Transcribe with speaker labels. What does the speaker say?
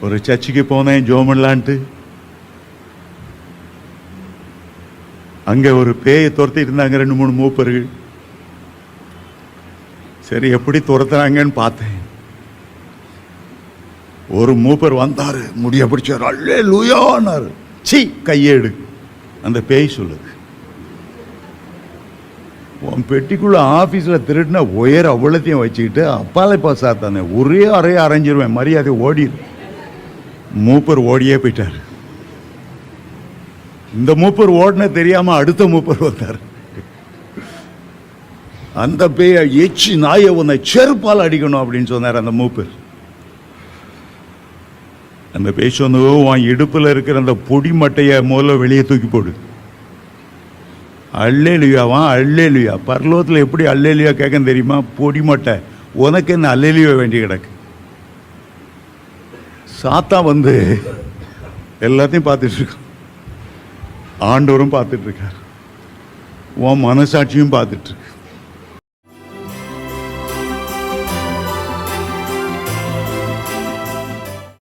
Speaker 1: ஒரு சர்ச்சுக்கு போனேன் ஜோமன்லான்ட்டு. அங்கே ஒரு பேயை துரத்திட்டு இருந்தாங்க 2-3 மூப்பர்கள். சரி எப்படி துரத்துறாங்கன்னு பார்த்தேன். ஒரு மூப்பர் வந்தாரு, முடிய பிடிச்சார், அல்லேலூயான்னாரு. சீ கையேடு, அந்த பேய் சொல்லுது, உன் பெட்டிக்குள்ள ஆஃபீஸில் திருடின உயர் அவ்வளோத்தையும் வச்சுக்கிட்டு அப்பாலை பாஸ் ஆத்தானே ஒரே அறைய அரைஞ்சிருவேன், மரியாதை ஓடிடு. மூப்பர் ஓடியே போயிட்டார். இந்த மூப்பர் ஓடின தெரியாம அடுத்த மூப்பர் வந்தார். அந்த பேய எச்சி நாயை உன்னை செருப்பால் அடிக்கணும் அப்படின்னு சொன்னார் அந்த மூப்பர். அந்த பேய் சொன்னதோ, உன் இடுப்பில் இருக்கிற அந்த பொடி மட்டையை முதல்ல வெளியே தூக்கி போடு. அல்லேலுயாவான், அல்லேலுயா. பரலோகத்தில் எப்படி அல்லேலுயா கேட்க தெரியுமா? பொடி மட்டை. உனக்கு என்ன அல்லேலுயா வேண்டி கிடக்கு? சாத்தா வந்து எல்லாத்தையும் பார்த்துட்டு இருக்கான், ஆண்டவரும் பார்த்துட்டு இருக்கார், உன் மனசாட்சியும் பார்த்துட்டு இருக்கு.